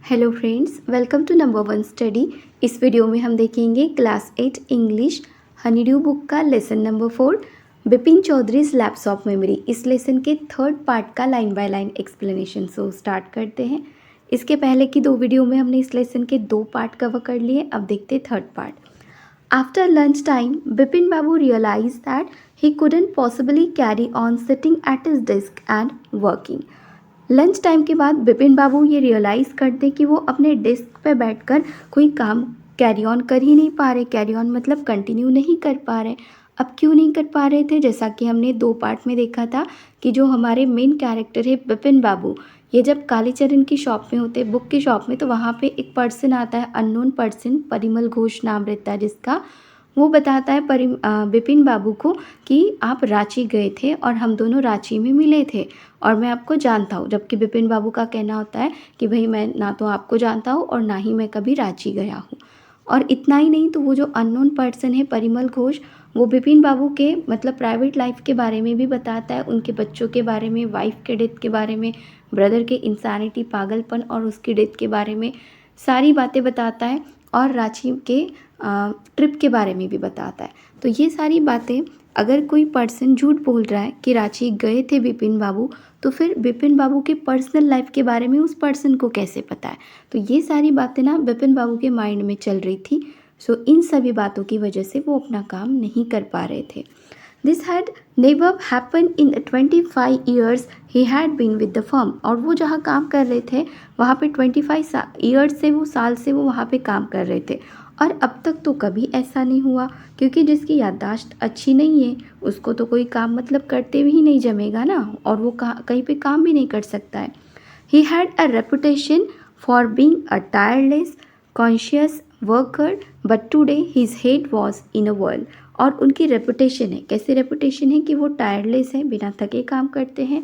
Hello friends, welcome to number one study. इस video में हम देखेंगे क्लास 8 इंग्लिश हनीड्यू बुक का lesson number 4 Bipin Chaudhary's lapse of memory. इस लेसन के थर्ड पार्ट का line by line explanation. So start करते हैं। इसके पहले की दो वीडियो में हमने इस लेसन के दो पार्ट कवर कर लिए। अब देखते third part. After lunch time Bipin Babu realised that he couldn't possibly carry on sitting at his desk and working। Lunch time के बाद बिपिन बाबू ये रियलाइज़ करते कि वो अपने डेस्क पे बैठकर कोई काम कैरी ऑन कर ही नहीं पा रहे। कैरी ऑन मतलब कंटिन्यू नहीं कर पा रहे। अब क्यों नहीं कर पा रहे थे? जैसा कि हमने दो पार्ट में देखा था कि जो हमारे मेन कैरेक्टर है बिपिन बाबू, ये जब कालीचरण की शॉप में होते, बुक की शॉप में, तो वहाँ पे एक पर्सन आता है, अननोन पर्सन, परिमल घोष नाम रहता है जिसका। वो बताता है बिपिन बाबू को कि आप रांची गए थे और हम दोनों रांची में मिले थे और मैं आपको जानता हूँ। जबकि बिपिन बाबू का कहना होता है कि भाई मैं ना तो आपको जानता हूँ और ना ही मैं कभी रांची गया हूँ। और इतना ही नहीं, तो वो जो अननोन पर्सन है परिमल घोष, वो बिपिन बाबू के मतलब प्राइवेट लाइफ के बारे में भी बताता है, उनके बच्चों के बारे में, वाइफ के डेथ के बारे में, ब्रदर के इंसानिटी, पागलपन और उसकी डेथ के बारे में सारी बातें बताता है और रांची के ट्रिप के बारे में भी बताता है। तो ये सारी बातें, अगर कोई पर्सन झूठ बोल रहा है कि रांची गए थे बिपिन बाबू, तो फिर बिपिन बाबू के पर्सनल लाइफ के बारे में उस पर्सन को कैसे पता है? तो ये सारी बातें ना बिपिन बाबू के माइंड में चल रही थी। सो इन सभी बातों की वजह से वो अपना काम नहीं कर पा रहे थे। This had never happen in 25 years he had been with the firm. और वो जहाँ काम कर रहे थे वहाँ पे 25 ईयर्स से, वो साल से वो वहाँ पे काम कर रहे थे और अब तक तो कभी ऐसा नहीं हुआ, क्योंकि जिसकी याददाश्त अच्छी नहीं है उसको तो कोई काम मतलब करते भी नहीं जमेगा ना, और वो कहीं पे काम भी नहीं कर सकता है। He had a reputation for being a tireless conscious worker but today his head was in a world. और उनकी रेपुटेशन है, कैसे रेपुटेशन है कि वो टायरलेस है, बिना थके काम करते हैं,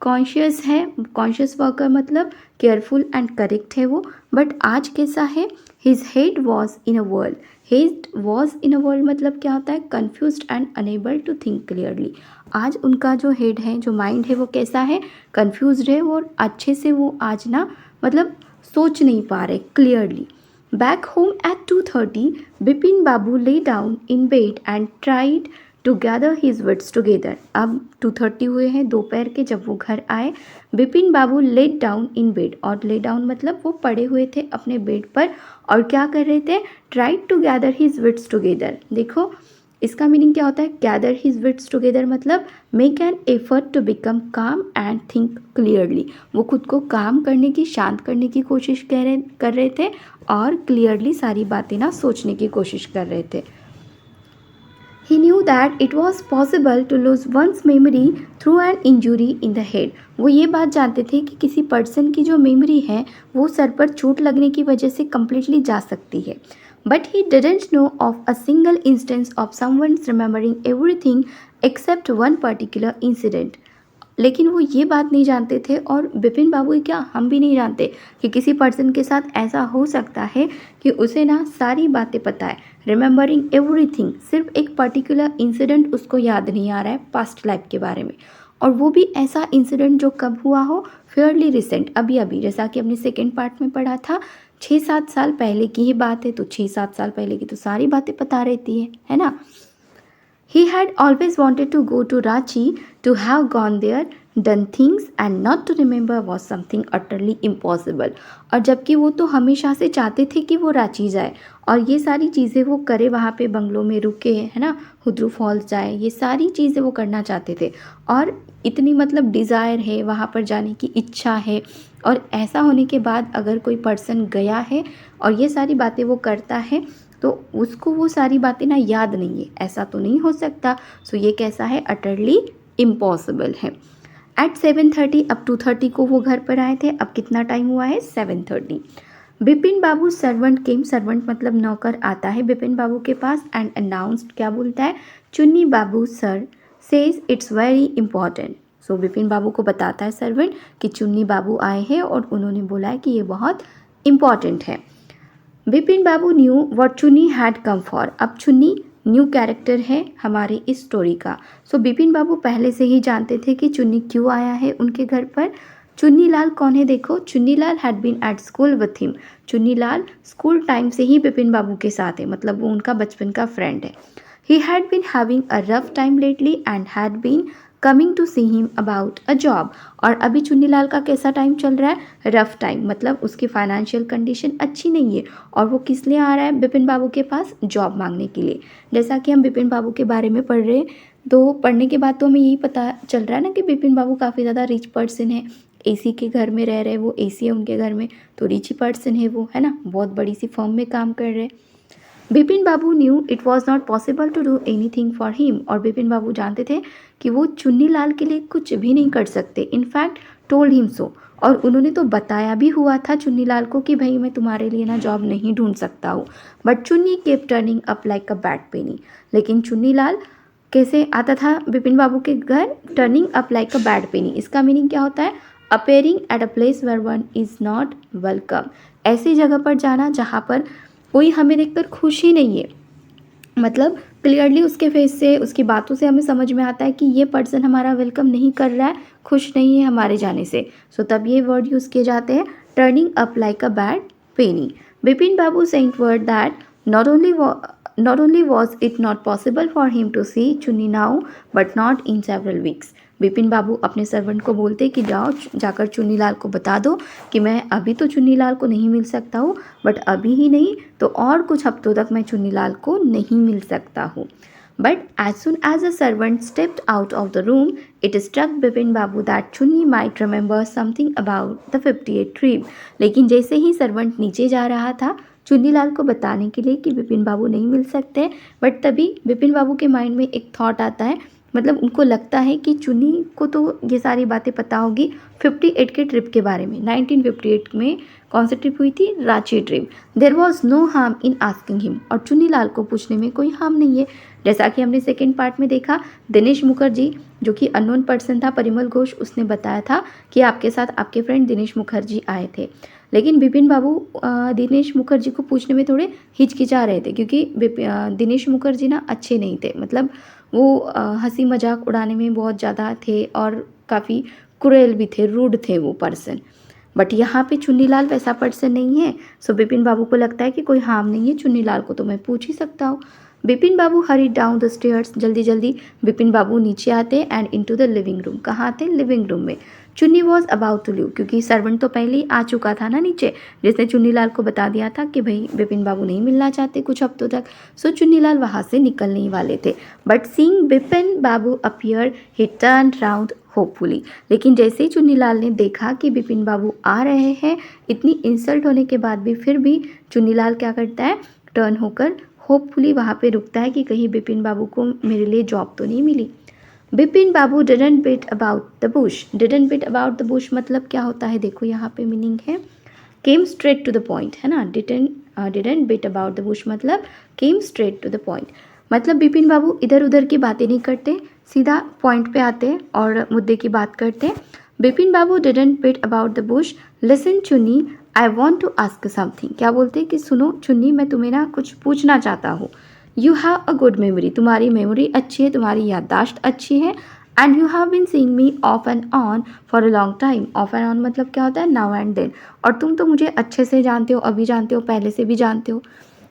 कॉन्शियस है, कॉन्शियस वर्कर मतलब केयरफुल एंड करेक्ट है वो। बट आज कैसा है? His head was in a world. Head was in a world मतलब क्या होता है? Confused and unable to think clearly. आज उनका जो हेड है, जो माइंड है, वो कैसा है? कन्फ्यूज्ड है और अच्छे से वो आज ना मतलब सोच नहीं पा रहे clearly. Back home at 2:30, Bipin Babu lay down in bed and tried to gather his wits together। अब 2:30 हुए हैं दोपहर के जब वो घर आए। बिपिन बाबू लेट डाउन इन बेड, और ले डाउन मतलब वो पड़े हुए थे अपने बेड पर और क्या कर रहे थे? Tried to gather his wits together. देखो इसका मीनिंग क्या होता है? गैदर हिज विट्स टुगेदर मतलब make an effort to become calm and think clearly. वो खुद को काम करने की, शांत करने की कोशिश कर रहे थे और क्लियरली सारी बातें ना सोचने की कोशिश कर रहे थे। He knew that it was possible to lose one's memory through an injury in the head। वो ये बात जानते थे कि किसी पर्सन की जो मेमोरी है वो सर पर चोट लगने की वजह से कम्प्लीटली जा सकती है। But he didn't know of a single instance of someone remembering everything except one particular incident। लेकिन वो ये बात नहीं जानते थे, और बिपिन बाबू क्या, हम भी नहीं जानते कि किसी पर्सन के साथ ऐसा हो सकता है कि उसे ना सारी बातें पता है, रिमेंबरिंग एवरीथिंग, सिर्फ एक पर्टिकुलर इंसिडेंट उसको याद नहीं आ रहा है पास्ट लाइफ के बारे में, और वो भी ऐसा इंसिडेंट जो कब हुआ हो? फेयरली रिसेंट, अभी अभी, जैसा कि हमने सेकेंड पार्ट में पढ़ा था 6-7 साल पहले की ही बात है। तो 6-7 साल पहले की तो सारी बातें पता रहती है ना। He had always wanted to go to Ranchi, to have gone there, done things and not to remember was something utterly impossible। और जबकि वो तो हमेशा से चाहते थे कि वो रांची जाए और ये सारी चीज़ें वो करे, वहाँ पे बंगलों में रुके, है ना, हुद्रू फॉल्स जाए, ये सारी चीज़ें वो करना चाहते थे और इतनी मतलब डिज़ायर है, वहाँ पर जाने की इच्छा है। और ऐसा होने के बाद अगर कोई पर्सन गया है और ये सारी बातें वो करता है तो उसको वो सारी बातें ना याद नहीं है, ऐसा तो नहीं हो सकता। सो ये कैसा है? अटरली इम्पॉसिबल है। एट 7:30, अब 2:30 को वो घर पर आए थे। अब कितना टाइम हुआ है? 7:30। बिपिन बाबू सर्वेंट केम, सर्वेंट मतलब नौकर आता है बिपिन बाबू के पास, एंड अनाउंस्ड, क्या बोलता है? Chunni Babu sir says it's very important. So Bipin Babu को बताता है सर्वेंट कि चुन्नी बाबू आए हैं और उन्होंने बोला है कि ये बहुत इम्पॉर्टेंट है। बिपिन बाबू न्यू व्हाट चुन्नी हैड कम फॉर। अब चुन्नी न्यू कैरेक्टर है हमारी इस स्टोरी का। सो बिपिन बाबू पहले से ही जानते थे कि चुन्नी क्यों आया है उनके घर पर। चुन्नीलाल कौन है देखो, Chunnilal had been at school with him. Chunnilal school time से ही बिपिन बाबू के साथ है, मतलब वो उनका बचपन का फ्रेंड है। He had been having a rough time lately and had been coming to see him about a job. और अभी चुन्नीलाल का कैसा टाइम चल रहा है, रफ टाइम, मतलब उसकी फाइनेंशियल कंडीशन अच्छी नहीं है और वो किस लिए आ रहा है बिपिन बाबू के पास, जॉब मांगने के लिए। जैसा कि हम बिपिन बाबू के बारे में पढ़ रहे हैं, तो पढ़ने के बाद तो हमें यही पता चल रहा है ना कि बिपिन बाबू काफ़ी ज़्यादा रिच पर्सन है, एसी के घर में रह रहे, वो एसी है उनके घर में, तो रिच पर्सन है वो, है ना, बहुत बड़ी सी फर्म में काम कर रहे। Bipin Babu knew it was not possible to do anything for him. और बिपिन बाबू जानते थे कि वो चुन्नीलाल के लिए कुछ भी नहीं कर सकते। इनफैक्ट टोल्ड हिम सो, और उन्होंने तो बताया भी हुआ था चुन्नीलाल को कि भाई मैं तुम्हारे लिए ना जॉब नहीं ढूंढ सकता हूँ। But Chunni kept turning up like a bad penny. लेकिन चुन्नीलाल कैसे आता था बिपिन बाबू के घर, turning up like a bad penny. इसका मीनिंग क्या होता है, appearing at a place where one is not welcome. ऐसी जगह पर जाना जहाँ पर कोई हमें देखकर खुश ही नहीं है, मतलब क्लियरली उसके फेस से, उसकी बातों से हमें समझ में आता है कि ये पर्सन हमारा वेलकम नहीं कर रहा है, खुश नहीं है हमारे जाने से। सो तब ये वर्ड यूज़ किए जाते हैं, turning up like a bad penny. Bipin Babu sent word that not only was it not possible for him to see Chunni now but not in several weeks। Bipin Babu अपने सर्वेंट को बोलते कि जाओ जाकर चुन्नीलाल को बता दो कि मैं अभी तो चुन्नीलाल को नहीं मिल सकता हूँ, बट अभी ही नहीं तो और कुछ हफ्तों तक मैं चुन्नीलाल को नहीं मिल सकता हूँ। But as soon as the servant stepped out of the room, it struck Bipin Babu that Chunni might remember something about the 58 trip। लेकिन जैसे ही सर्वेंट नीचे जा रहा था चुन्नीलाल को बताने के लिए कि बिपिन बाबू नहीं मिल सकते, बट तभी बिपिन बाबू के माइंड में एक थॉट आता है, मतलब उनको लगता है कि चुन्नी को तो ये सारी बातें पता होगी 58 के ट्रिप के बारे में। 1958 में कौन सी ट्रिप हुई थी, Ranchi trip. There was no harm in asking him, और चुन्नीलाल को पूछने में कोई हार्म नहीं है। जैसा कि हमने सेकेंड पार्ट में देखा, दिनेश मुखर्जी जो कि अननोन पर्सन था, परिमल घोष, उसने बताया था कि आपके साथ आपके फ्रेंड दिनेश मुखर्जी आए थे। लेकिन बिपिन बाबू दिनेश मुखर्जी को पूछने में थोड़े हिचकिचा रहे थे, क्योंकि दिनेश मुखर्जी ना अच्छे नहीं थे, मतलब वो हंसी मजाक उड़ाने में बहुत ज़्यादा थे और काफ़ी क्रूएल भी थे, रूड थे वो पर्सन। बट यहाँ पे चुन्नीलाल वैसा पर्सन नहीं है। सो बिपिन बाबू को लगता है कि कोई हार्म नहीं है, चुन्नीलाल को तो मैं पूछ ही सकता हूँ। बिपिन बाबू हरी डाउन द स्टेयर्स, जल्दी जल्दी बिपिन बाबू नीचे आते and into the living room. कहाँ आते, लिविंग रूम में। चुन्नी वॉज अबाउट टू लीव, क्योंकि सर्वेंट तो पहले ही आ चुका था ना नीचे, जिसने चुन्नीलाल को बता दिया था कि भाई बिपिन बाबू नहीं मिलना चाहते कुछ हफ्तों तक। सो चुन्नीलाल वहाँ से निकलने ही वाले थे। But seeing Bipin Babu appear he turn round hopefully. लेकिन जैसे ही चुन्नीलाल ने देखा कि बिपिन बाबू आ रहे हैं, इतनी इंसल्ट होने के बाद भी फिर भी चुन्नीलाल क्या करता है, टर्न होकर होपफुली वहाँ पे रुकता है कि कहीं बिपिन बाबू को मेरे लिए जॉब तो नहीं मिली। Bipin Babu didn't beat about the bush. Didn't beat about the bush मतलब क्या होता है, देखो यहाँ पे मीनिंग है came straight to the point, है ना। Didn't beat about the bush मतलब came straight to the point, मतलब बिपिन बाबू इधर उधर की बातें नहीं करते, सीधा पॉइंट पे आते हैं और मुद्दे की बात करते हैं। Bipin Babu didn't beat about the bush, listen Chunni I want to ask something. क्या बोलते हैं कि सुनो चुन्नी, मैं तुम्हें ना कुछ पूछना चाहता हूँ। You have a good memory, तुम्हारी मेमोरी अच्छी है, तुम्हारी याददाश्त अच्छी है। And you have been seeing me off and on for a long time. Off and on मतलब क्या होता है, नाउ एंड देन। और तुम तो मुझे अच्छे से जानते हो, अभी जानते हो, पहले से भी जानते हो।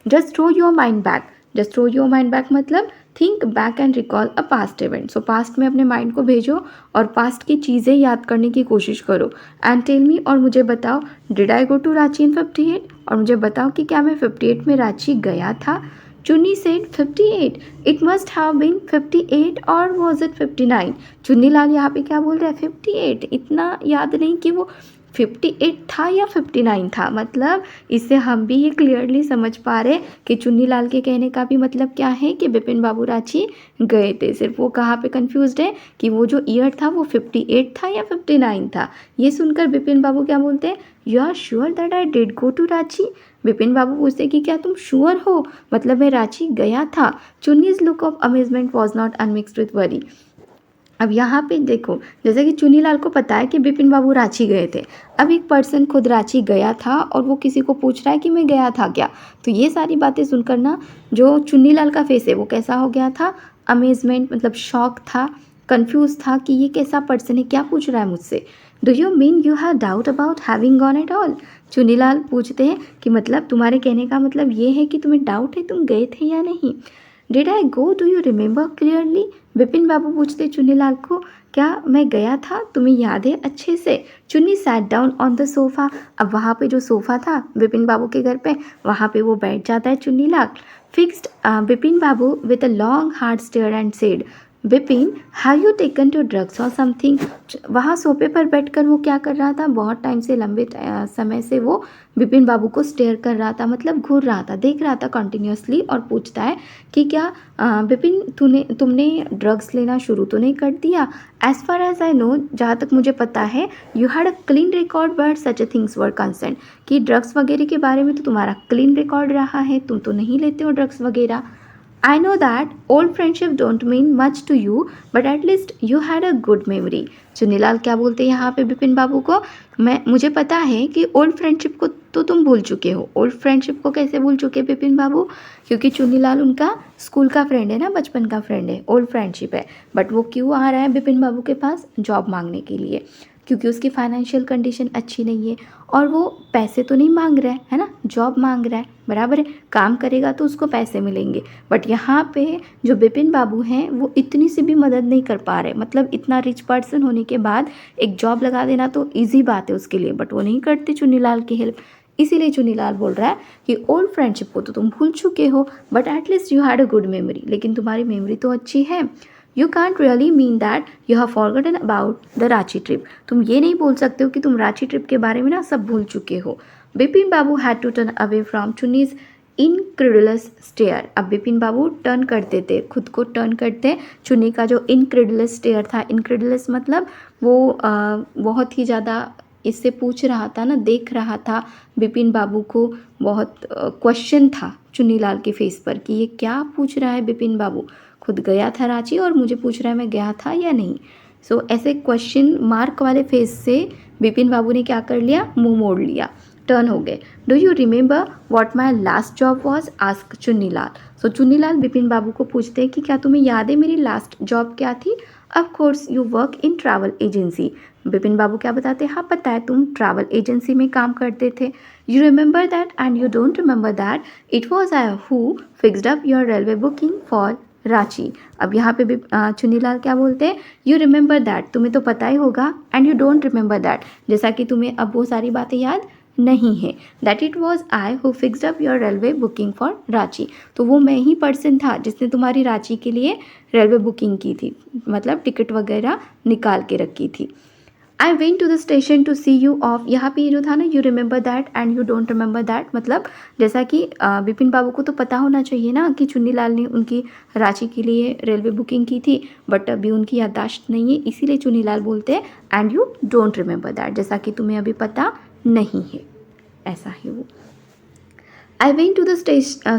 Just throw your mind back. Just throw your mind back मतलब think back and recall a past event. So past में अपने माइंड को भेजो और पास्ट की चीज़ें याद करने की कोशिश करो। एंड टेल मी, और मुझे बताओ, did I go to Ranchi in 58, और मुझे बताओ कि क्या मैं 58 में रांची गया था। Chunni said 58, it must have been 58 और वॉज इट 59। चुन्नीलाल यहाँ पे क्या बोल रहा है, 58, इतना याद नहीं कि वो 58 था या 59 था। मतलब इससे हम भी ये क्लियरली समझ पा रहे कि चुन्नीलाल के कहने का भी मतलब क्या है कि बिपिन बाबू रांची गए थे। सिर्फ वो कहाँ पे कंफ्यूज्ड है कि वो जो ईयर था वो 58 था या 59 था। ये सुनकर बिपिन बाबू क्या बोलते हैं, you are sure that I did go to Ranchi. Bipin Babu पूछते कि क्या तुम श्योर हो, मतलब मैं रांची गया था। Chunni's look of amazement was not unmixed with worry. अब यहाँ पे देखो, जैसे कि चुन्नीलाल को पता है कि बिपिन बाबू रांची गए थे। अब एक पर्सन खुद रांची गया था और वो किसी को पूछ रहा है कि मैं गया था क्या। तो ये सारी बातें सुनकर ना जो चुन्नीलाल का फेस है वो कैसा हो गया था, अमेजमेंट मतलब शॉक था, कंफ्यूज था कि ये कैसा पर्सन है, क्या पूछ रहा है मुझसे। Do you mean you have doubt about having gone at all? Chunilal पूछते हैं कि मतलब तुम्हारे कहने का मतलब ये है कि तुम्हें डाउट है तुम गए थे या नहीं। Did I go, do you remember clearly? Vipin Babu पूछते चुनीलाल को, क्या मैं गया था, तुम्हें याद है अच्छे से? चुन्नी sat down on the sofa. अब वहाँ पे जो सोफ़ा था विपिन बाबू के घर पे, वहाँ पे वो बैठ जाता है Chunnilal. Fixed Vipin Babu with a long hard stare and said, Vipin have you taken to drugs or something? वहाँ सोफे पर बैठकर वो क्या कर रहा था, बहुत टाइम से लंबे समय से वो विपिन बाबू को स्टेयर कर रहा था, मतलब घूर रहा था, देख रहा था कंटिन्यूसली, और पूछता है कि क्या विपिन तुमने ड्रग्स लेना शुरू तो नहीं कर दिया? As far as I know, जहाँ तक मुझे पता है, you had a clean record but such a things were concern, कि ड्रग्स वगैरह के बारे में तो तुम्हारा क्लीन रिकॉर्ड रहा है, तुम तो नहीं लेते हो ड्रग्स वगैरह। I know that old friendship don't mean much to you, but at least you had a good memory. Chunilal क्या बोलते हैं यहाँ पे विपिन बाबू को, मुझे पता है कि ओल्ड फ्रेंडशिप को तो तुम भूल चुके हो। ओल्ड फ्रेंडशिप को कैसे भूल चुके विपिन बाबू? क्योंकि चुनीलाल उनका स्कूल का फ्रेंड है ना, बचपन का फ्रेंड है, ओल्ड फ्रेंडशिप है। बट वो क्यों आ रहा है विपिन बाबू के पास? जॉब मांगने के लिए, क्योंकि उसकी फाइनेंशियल कंडीशन अच्छी नहीं है, और वो पैसे तो नहीं मांग रहा है ना, जॉब मांग रहा है, बराबर है, काम करेगा तो उसको पैसे मिलेंगे। बट यहाँ पे जो विपिन बाबू हैं वो इतनी सी भी मदद नहीं कर पा रहे, मतलब इतना रिच पर्सन होने के बाद एक जॉब लगा देना तो ईजी बात है उसके लिए, बट वो नहीं करते चुनीलाल की हेल्प। इसीलिए चुनीलाल बोल रहा है कि ओल्ड फ्रेंडशिप को तो तुम भूल चुके हो, but at least you had a good memory, लेकिन तुम्हारी मेमोरी तो अच्छी है। You can't really mean that you have forgotten about the Ranchi trip. तुम ये नहीं बोल सकते हो कि तुम रांची ट्रिप के बारे में ना सब भूल चुके हो। Vipin Babu had to turn away from Chunni's incredulous stare. अब विपिन बाबू टर्न करते थे, खुद को टर्न करते चुन्नी का जो इनक्रेडुलस स्टेयर था, इनक्रेडुलस मतलब वो बहुत ही ज़्यादा इससे पूछ रहा था ना, देख रहा था विपिन बाबू को, बहुत क्वेश्चन था चुन्नीलाल के फेस पर कि ये क्या पूछ रहा है विपिन बाबू, खुद गया था रांची और मुझे पूछ रहा है मैं गया था या नहीं। सो ऐसे क्वेश्चन मार्क वाले फेस से विपिन बाबू ने क्या कर लिया, मुंह मोड़ लिया, टर्न हो गए। Do you remember what my last job was, ask Chunnilal. So Chunnilal Vipin Babu को पूछते हैं कि क्या तुम्हें याद है मेरी लास्ट जॉब क्या थी? Of course you work in travel agency. Vipin Babu क्या बताते हैं, हाँ पता है तुम ट्रैवल एजेंसी में काम करते थे। You remember that and you don't remember that it was I who fixed up your railway booking for Ranchi. अब यहाँ पे भी चुनीलाल क्या बोलते हैं, यू रिमेंबर दैट, तुम्हें तो पता ही होगा, and you don't remember that, जैसा कि तुम्हें अब वो सारी बातें याद नहीं है। That it was I who fixed up your railway booking for Ranchi, तो वो मैं ही पर्सन था जिसने तुम्हारी रांची के लिए रेलवे बुकिंग की थी, मतलब टिकट वगैरह निकाल के रखी थी। I went to the station to see you off, यहाँ पे जो था ना, you remember that and you don't remember that, मतलब जैसा कि विपिन बाबू को तो पता होना चाहिए ना कि चुन्नीलाल ने उनकी रांची के लिए रेलवे बुकिंग की थी, बट अभी उनकी याददाश्त नहीं है, इसीलिए चुन्नीलाल बोलते हैं and you don't remember that, जैसा कि तुम्हें अभी पता नहीं है, ऐसा है वो। I went to the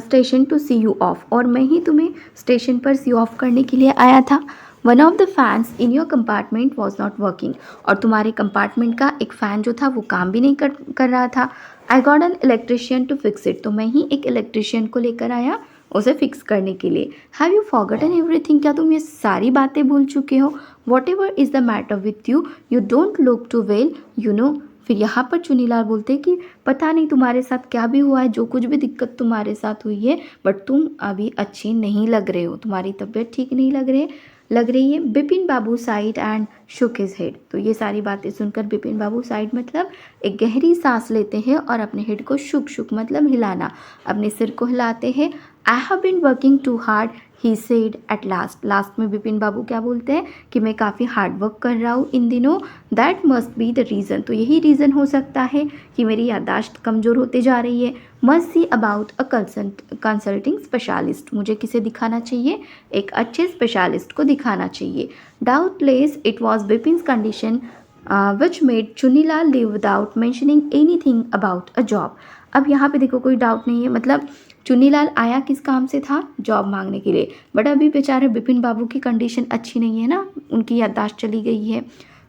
station to see you off, और मैं ही तुम्हें स्टेशन पर सी ऑफ करने के लिए आया था। One of the fans in your compartment was not working, और तुम्हारे कंपार्टमेंट का एक फ़ैन जो था वो काम भी नहीं कर रहा था। I got an electrician to fix it, तो मैं ही एक इलेक्ट्रिशियन को लेकर आया उसे फिक्स करने के लिए। हैव यू फॉरगॉटन एवरीथिंग, क्या तुम ये सारी बातें भूल चुके हो? Whatever is the matter with you, you don't look too well, you know. फिर यहाँ पर चुनीलाल बोलते हैं कि पता नहीं तुम्हारे साथ क्या भी हुआ है, जो कुछ भी दिक्कत तुम्हारे साथ हुई है, बट तुम अभी अच्छे नहीं लग रहे हो, तुम्हारी तबीयत ठीक नहीं लग रही है। Vipin Babu sighed and shook his head, तो ये सारी बातें सुनकर विपिन बाबू साइड मतलब एक गहरी सांस लेते हैं और अपने हेड को शुक मतलब हिलाना, अपने सिर को हिलाते हैं। I have been working too hard, he said at last में विपिन बाबू क्या बोलते हैं कि मैं काफ़ी हार्ड वर्क कर रहा हूँ इन दिनों। That must be the reason, तो यही रीज़न हो सकता है कि मेरी याददाश्त कमज़ोर होते जा रही है। Must see about a consulting specialist, मुझे किसे दिखाना चाहिए, एक अच्छे स्पेशलिस्ट को दिखाना चाहिए। Doubtless it was Vipin's condition which made Chunilal leave without mentioning anything about a job. अब यहाँ पे देखो कोई डाउट नहीं है, मतलब चुनीलाल आया किस काम से था, जॉब मांगने के लिए, बट अभी बेचारे विपिन बाबू की कंडीशन अच्छी नहीं है ना, उनकी याददाश्त चली गई है,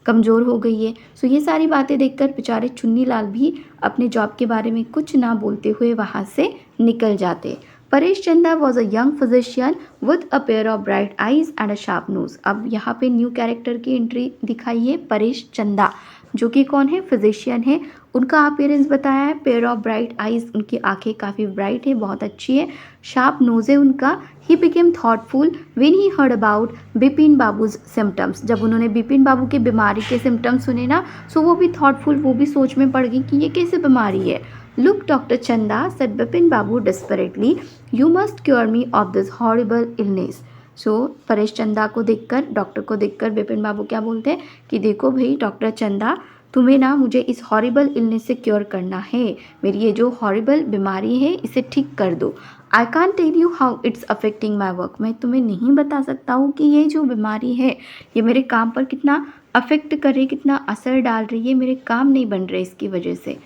कमज़ोर हो गई है। सो ये सारी बातें देखकर बेचारे चुन्नीलाल भी अपने जॉब के बारे में कुछ ना बोलते हुए वहाँ से निकल जाते। Paresh Chanda was a young physician with a pair of bright eyes and a sharp nose. अब यहाँ पे न्यू कैरेक्टर की एंट्री दिखाई है, परेश चंदा, जो कि कौन है, फिजिशियन है। उनका अपीयरेंस बताया है, पेयर ऑफ ब्राइट आईज, उनकी आंखें काफ़ी ब्राइट है, बहुत अच्छी है। शार्प नोज है उनका। He became thoughtful when he heard about Bipin babus symptoms. जब उन्होंने बिपिन बाबू की बीमारी के सिम्टम्स सुने ना, सो वो भी थॉटफुल, वो भी सोच में पड़ गई कि ये कैसे बीमारी है। Look doctor Chanda, said Bipin Babu desperately, you must cure me of this horrible illness. So Paresh Chanda को देखकर, डॉक्टर को देखकर बिपिन बाबू क्या बोलते हैं कि देखो भाई डॉक्टर चंदा, तुम्हें ना मुझे इस हॉरिबल इलनेस से क्योर करना है, मेरी ये जो हॉरिबल बीमारी है इसे ठीक कर दो। I can't tell you how it's affecting my work. मैं तुम्हें नहीं बता सकता हूँ कि ये जो बीमारी है ये मेरे काम पर कितना अफेक्ट कर रही, कितना असर डाल रही है, मेरे काम नहीं बन रहे इसकी वजह से।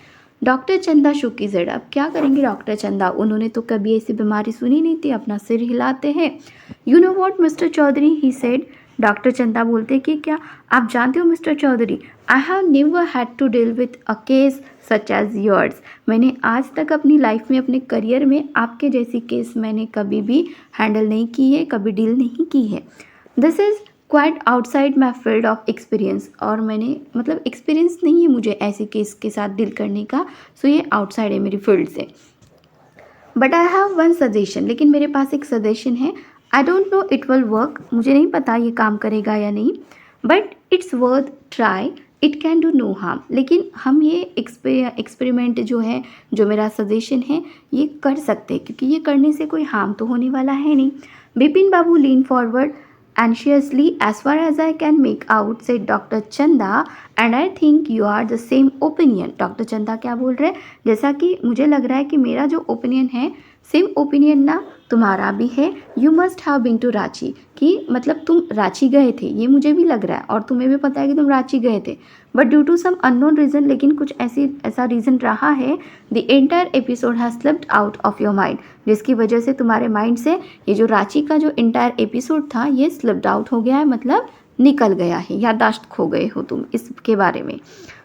डॉक्टर चंदा शुक हिज हेड। अब क्या करेंगे डॉक्टर चंदा, उन्होंने तो कभी ऐसी बीमारी सुनी नहीं थी, अपना सिर हिलाते हैं। You know what mister Chaudhary, he said. Doctor Chanda बोलते कि क्या आप जानते हो mister Chaudhary, I have never had to deal with a case such as yours. मैंने आज तक अपनी लाइफ में, अपने करियर में आपके जैसी केस मैंने कभी भी हैंडल नहीं की है, कभी डील नहीं की है। This is quite outside my field of experience. और मैंने मतलब एक्सपीरियंस नहीं है मुझे ऐसे केस के साथ डील करने का, सो ये आउटसाइड है मेरी फील्ड से। But I have one suggestion, लेकिन मेरे पास एक सजेशन है। I don't know it will work, मुझे नहीं पता ये काम करेगा या नहीं, but it's worth try, it can do no harm. लेकिन हम ये एक्सपेरिमेंट जो है, जो मेरा सजेशन है, ये कर सकते हैं, क्योंकि ये करने से कोई हार्म तो होने वाला है नहीं। Bipin Babu leaned forward anxiously, as far as I can make out, said Dr. Chanda, and I think you are the same opinion. Doctor चंदा क्या बोल रहे हैं, जैसा कि मुझे लग रहा है कि मेरा जो ओपिनियन है, सेम ओपिनियन ना तुम्हारा भी है। You must have been to Ranchi, कि मतलब तुम रांची गए थे, ये मुझे भी लग रहा है, और तुम्हें भी पता है कि तुम रांची गए थे, but due to some unknown reason, लेकिन कुछ ऐसा रीज़न रहा है, the entire episode has slipped out of your mind, जिसकी वजह से तुम्हारे माइंड से ये जो रांची का जो एंटायर एपिसोड था ये स्लिप्ड आउट हो गया है, मतलब निकल गया है, याददाश्त खो गए हो तुम इसके बारे में।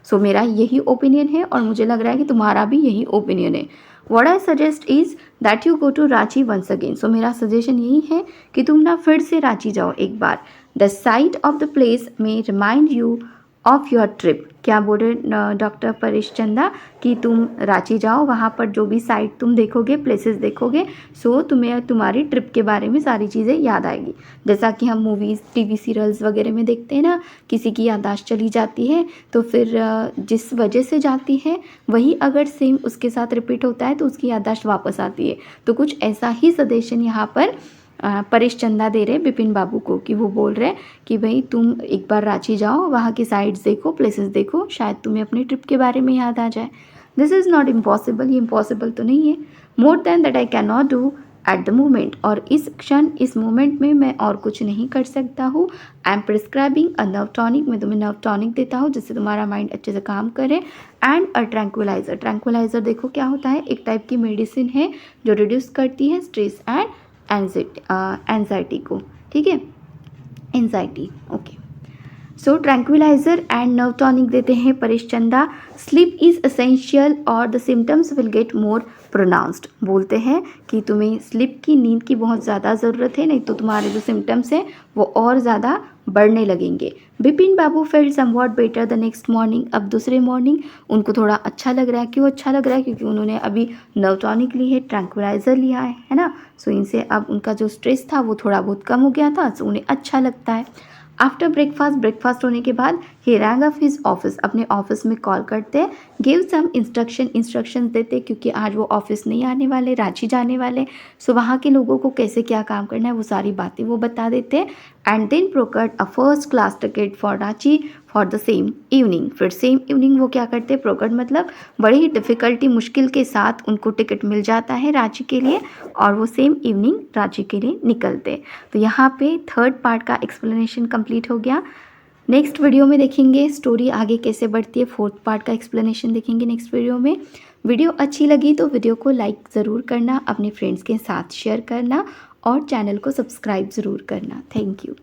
सो मेरा यही ओपिनियन है, और मुझे लग रहा है कि तुम्हारा भी यही ओपिनियन है। What I suggest is that you go to Ranchi once again. So मेरा सजेशन यही है कि तुम ना फिर से रांची जाओ एक बार। The sight of the place may remind you of your trip. क्या बोल रहे डॉक्टर परेश चंदा कि तुम रांची जाओ, वहाँ पर जो भी साइट तुम देखोगे, प्लेसेस देखोगे, सो तुम्हें तुम्हारी ट्रिप के बारे में सारी चीज़ें याद आएगी। जैसा कि हम मूवीज़, टीवी सीरियल्स वगैरह में देखते हैं ना, किसी की याददाश्त चली जाती है, तो फिर जिस वजह से जाती है वही अगर सेम उसके साथ रिपीट होता है तो उसकी याददाश्त वापस आती है। तो कुछ ऐसा ही सजेशन यहाँ पर परेश चंदा दे रहे बिपिन बाबू को, कि वो बोल रहे कि भाई तुम एक बार रांची जाओ, वहाँ की साइट्स देखो, प्लेसेस देखो, शायद तुम्हें अपनी ट्रिप के बारे में याद आ जाए। दिस इज़ नॉट इम्पॉसिबल, ये इम्पॉसिबल तो नहीं है। More than that I can not do at the moment, और इस क्षण, इस मोमेंट में मैं और कुछ नहीं कर सकता हूँ। I am prescribing a nerve tonic, मैं तुम्हें नर्व टॉनिक देता हूँ जिससे तुम्हारा माइंड अच्छे से काम करे, एंड अ ट्रैंक्विलाइज़र। ट्रैंक्विलाइज़र देखो क्या होता है, एक टाइप की मेडिसिन है जो रिड्यूस करती है स्ट्रेस एंड एंजाइटी को, ठीक है, anxiety, okay. So tranquilliser and nerve tonic देते हैं परेश चंदा। स्लीप इज़ एसेंशियल और the symptoms will get more pronounced. बोलते हैं कि तुम्हें स्लीप की, नींद की बहुत ज़्यादा ज़रूरत है, नहीं तो तुम्हारे जो सिम्टम्स हैं वो और ज़्यादा बढ़ने लगेंगे। Bipin Babu felt somewhat better the next morning. अब दूसरे मॉर्निंग उनको थोड़ा अच्छा लग रहा है। क्यों अच्छा लग रहा है? क्योंकि उन्होंने अभी नर्व टॉनिक ली है, ट्रैंक्विलाइजर लिया है ना। सो इनसे अब उनका जो स्ट्रेस था वो थोड़ा बहुत कम हो गया था, सो उन्हें अच्छा लगता है। आफ्टर ब्रेकफास्ट होने के बाद ही रैंग ऑफ हिज ऑफिस, अपने ऑफिस में कॉल करते, गिव सम इंस्ट्रक्शंस देते, क्योंकि आज वो ऑफिस नहीं आने वाले, रांची जाने वाले। सो वहाँ के लोगों को कैसे क्या काम करना है वो सारी बातें वो बता देते। And then procured a first class ticket for Ranchi for the same evening. फिर सेम इवनिंग वो क्या करते, प्रोकर्ड मतलब बड़ी ही डिफ़िकल्टी, मुश्किल के साथ उनको टिकट मिल जाता है रांची के लिए, और वो सेम इवनिंग रांची के लिए निकलते। तो यहाँ पे थर्ड पार्ट का एक्सप्लेनेशन कंप्लीट हो गया। नेक्स्ट वीडियो में देखेंगे स्टोरी आगे कैसे बढ़ती है, फोर्थ पार्ट का एक्सप्लेनेशन देखेंगे नेक्स्ट वीडियो में। वीडियो अच्छी लगी तो वीडियो को लाइक ज़रूर करना, अपने फ्रेंड्स के साथ शेयर करना, और चैनल को सब्सक्राइब ज़रूर करना। Thank you.